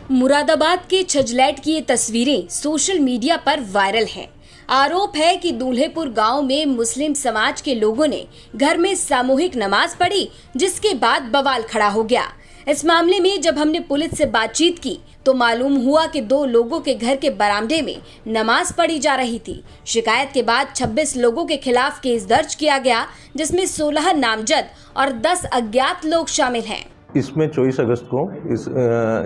मुरादाबाद के छजलैट की ये तस्वीरें सोशल मीडिया पर वायरल हैं। आरोप है कि दूल्हेपुर गांव में मुस्लिम समाज के लोगों ने घर में सामूहिक नमाज पढ़ी, जिसके बाद बवाल खड़ा हो गया। इस मामले में जब हमने पुलिस से बातचीत की तो मालूम हुआ कि 2 लोगों के घर के बरामदे में नमाज पढ़ी जा रही थी। शिकायत के बाद 26 लोगों के खिलाफ केस दर्ज किया गया, जिसमें 16 नामजद और 10 अज्ञात लोग शामिल हैं। इसमें 24 अगस्त को इस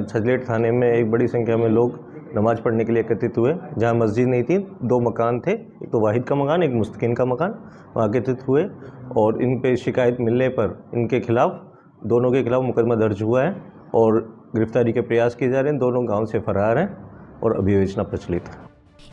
छजलेट थाने में एक बड़ी संख्या में लोग नमाज पढ़ने के लिए एकत्रित हुए। जहां मस्जिद नहीं थी, 2 मकान थे, एक तो वाहिद का मकान, एक मुस्तकिन का मकान, वहाँ एकत्रित हुए और इन पे शिकायत मिलने पर इनके खिलाफ, दोनों के खिलाफ मुकदमा दर्ज हुआ है और गिरफ्तारी के प्रयास किए जा रहे हैं। दोनों गांव से फरार हैं और अभियोजना प्रचलित है।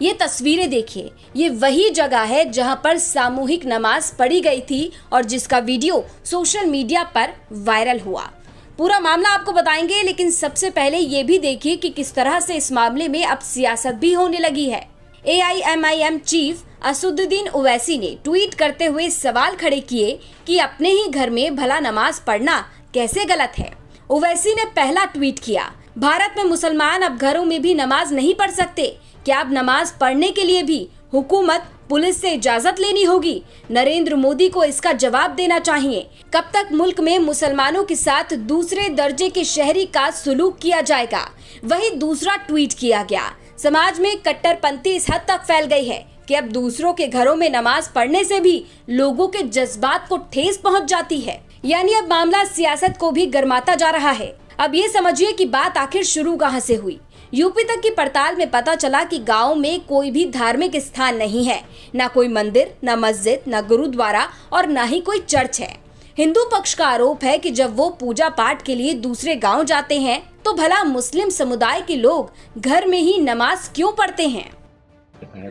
ये तस्वीरें देखिए, ये वही जगह है जहां पर सामूहिक नमाज पढ़ी गई थी और जिसका वीडियो सोशल मीडिया पर वायरल हुआ। पूरा मामला आपको बताएंगे, लेकिन सबसे पहले ये भी देखिए कि किस तरह से इस मामले में अब सियासत भी होने लगी है। AIMIM चीफ असुद्दीन ओवैसी ने ट्वीट करते हुए सवाल खड़े किए कि अपने ही घर में भला नमाज पढ़ना कैसे गलत है। ओवैसी ने पहला ट्वीट किया, भारत में मुसलमान अब घरों में भी नमाज नहीं पढ़ सकते। क्या अब नमाज पढ़ने के लिए भी हुकूमत, पुलिस से इजाजत लेनी होगी? नरेंद्र मोदी को इसका जवाब देना चाहिए। कब तक मुल्क में मुसलमानों के साथ दूसरे दर्जे के शहरी का सुलूक किया जाएगा? वही दूसरा ट्वीट किया गया, समाज में कट्टरपंथी इस हद तक फैल गई है कि अब दूसरों के घरों में नमाज पढ़ने से भी लोगों के जज्बात को ठेस पहुंच जाती है। यानी अब मामला सियासत को भी गरमाता जा रहा है। अब ये समझिए कि बात आखिर शुरू कहां से हुई। यूपी तक की पड़ताल में पता चला कि गांव में कोई भी धार्मिक स्थान नहीं है, ना कोई मंदिर, ना मस्जिद, ना गुरुद्वारा और ना ही कोई चर्च है। हिंदू पक्ष का आरोप है कि जब वो पूजा पाठ के लिए दूसरे गांव जाते हैं तो भला मुस्लिम समुदाय के लोग घर में ही नमाज क्यों पढ़ते हैं?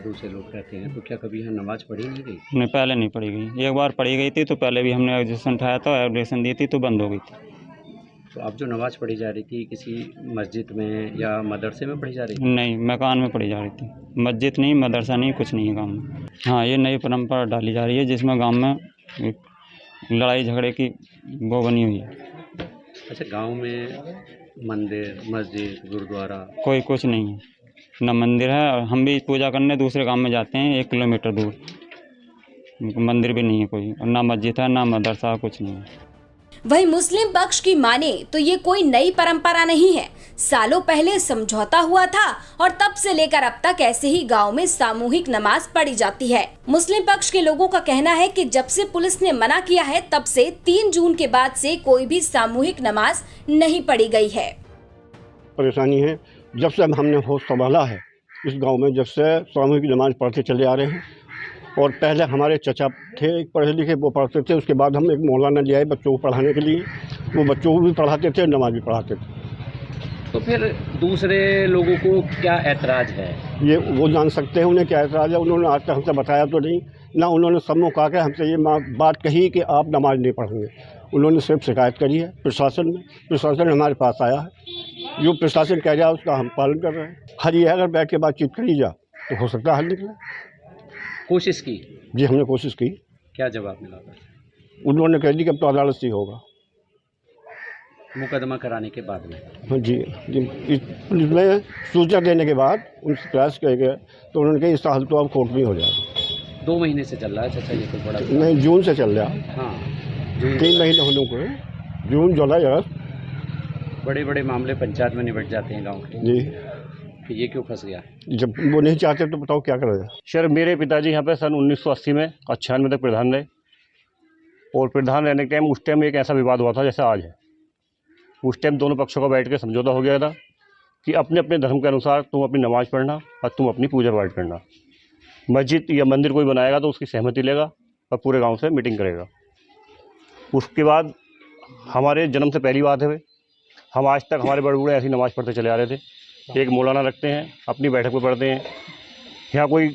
दूसरे लोग कहते हैं तो क्या कभी यहाँ नमाज पढ़ी नहीं गई? नहीं, पहले नहीं पढ़ी गई। एक बार पढ़ी गई थी तो पहले भी हमने एप्लीकेशन उठाया था, एप्लीकेशन दी थी तो बंद हो गई थी। तो अब जो नमाज पढ़ी जा रही थी किसी मस्जिद में या मदरसे में पढ़ी जा रही थी? नहीं, मकान में पढ़ी जा रही थी। मस्जिद नहीं, मदरसा नहीं, कुछ नहीं है गाँव में। हाँ, ये नई परंपरा डाली जा रही है जिसमें गाँव में लड़ाई झगड़े की वो बनी हुई है। अच्छा, गांव में मंदिर, मस्जिद, गुरुद्वारा कोई कुछ नहीं है, ना मंदिर है। और हम भी पूजा करने दूसरे गांव में जाते हैं 1 किलोमीटर दूर, मंदिर भी नहीं है कोई, और ना मस्जिद है, ना मदरसा, कुछ नहीं है। वही मुस्लिम पक्ष की माने तो ये कोई नई परंपरा नहीं है। सालों पहले समझौता हुआ था और तब से लेकर अब तक ऐसे ही गांव में सामूहिक नमाज पढ़ी जाती है। मुस्लिम पक्ष के लोगों का कहना है कि जब से पुलिस ने मना किया है तब से 3 जून के बाद से कोई भी सामूहिक नमाज नहीं पढ़ी गई है। परेशानी है, जब से हमने होश संभाला है इस गांव में, जब से सामूहिक नमाज पढ़ते चले आ रहे हैं। और पहले हमारे चचा थे पढ़े लिखे, वो पढ़ते थे। उसके बाद हम एक मौलाना ले आए बच्चों को पढ़ाने के लिए। वो बच्चों को भी पढ़ाते थे, नमाज भी पढ़ाते थे। तो फिर दूसरे लोगों को क्या ऐतराज़ है? ये वो जान सकते हैं उन्हें क्या ऐतराज़ है। उन्होंने आज तक हमसे बताया तो नहीं, ना उन्होंने सबको कहा कि हमसे ये बात कही कि आप नमाज नहीं पढ़ेंगे। उन्होंने सिर्फ शिकायत करी है प्रशासन में। प्रशासन हमारे पास आया है, जो प्रशासन कह रहा है उसका हम पालन कर रहे हैं। हर ये अगर बैठ के बातचीत करी जा तो हो सकता है हल निकले। कोशिश की? जी, हमने कोशिश की। क्या जवाब मिला? उन्होंने कह दी कि अब तो अदालत से होगा, मुकदमा कराने के बाद में। हाँ जी, पुलिस में सूचना देने के बाद उनसे प्रयास किए गए तो उन्होंने कहा इस हाल तो अब कोर्ट में हो जाएगा। 2 महीने से चल रहा है चाचा, ये तो बड़ा नहीं, जून से चल रहा। हाँ, 3 महीने होने को, जून, जुलाई, अगस्त। बड़े बड़े मामले पंचायत में निपट जाते हैं गाँव के। जी, तो ये क्यों फंस गया? जब वो नहीं चाहते तो बताओ क्या करेगा। सर, मेरे पिताजी यहाँ पे सन 1980 में 96 तक प्रधान रहे। और प्रधान रहने के टाइम उस टाइम एक ऐसा विवाद हुआ था जैसे आज है। उस टाइम दोनों पक्षों का बैठ के समझौता हो गया था कि अपने अपने धर्म के अनुसार तुम अपनी नमाज पढ़ना और तुम अपनी पूजा पाठ करना। मस्जिद या मंदिर कोई बनाएगा तो उसकी सहमति लेगा और पूरे गाँव से मीटिंग करेगा। उसके बाद हमारे जन्म से पहली बात है, हम आज तक हमारे बड़े बूढ़े ऐसी नमाज पढ़ते चले आ रहे थे। एक मौलाना रखते हैं, अपनी बैठक पर पढ़ते हैं। यहाँ कोई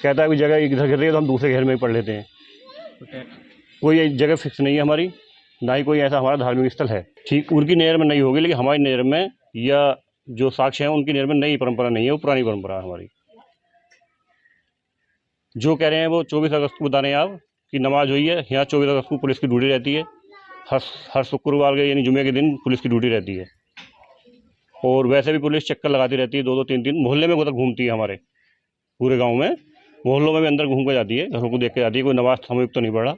कहता है कि जगह इधर गिर रही है तो हम दूसरे घर में ही पढ़ लेते हैं। कोई जगह फिक्स नहीं है हमारी, ना ही कोई ऐसा हमारा धार्मिक स्थल है। ठीक उनकी नज़र में नहीं होगी, लेकिन हमारी नज़र में या जो साक्ष्य हैं उनकी नज़र में नई परंपरा नहीं है, वो पुरानी परंपरा है हमारी। जो कह रहे हैं वो 24 अगस्त को बता रहे हैं आप कि नमाज हुई है। यहाँ 24 अगस्त को पुलिस की ड्यूटी रहती है। हर शुक्रवार के यानी जुमे के दिन पुलिस की ड्यूटी रहती है। और वैसे भी पुलिस चक्कर लगाती रहती है, 2-2 3-3 मोहल्ले में घूमती है, हमारे पूरे गांव में मोहल्लों में भी अंदर घूम कर जाती है, घरों को देख के जाती है। कोई नमाज सामूहिक तो नहीं पढ़ा,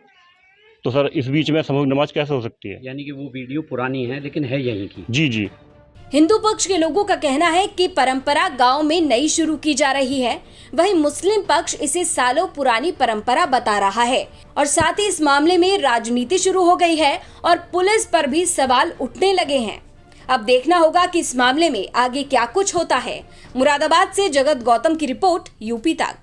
तो सर इस बीच में सामूहिक नमाज कैसे हो सकती है? यानी कि वो वीडियो पुरानी है लेकिन है यहीं की। जी जी। हिंदू पक्ष के लोगों का कहना है कि परंपरा गांव में नई शुरू की जा रही है, वहीं मुस्लिम पक्ष इसे सालों पुरानी परंपरा बता रहा है और साथ ही इस मामले में राजनीति शुरू हो गई है और पुलिस पर भी सवाल उठने लगे हैं। अब देखना होगा कि इस मामले में आगे क्या कुछ होता है। मुरादाबाद से जगत गौतम की रिपोर्ट, यूपी तक।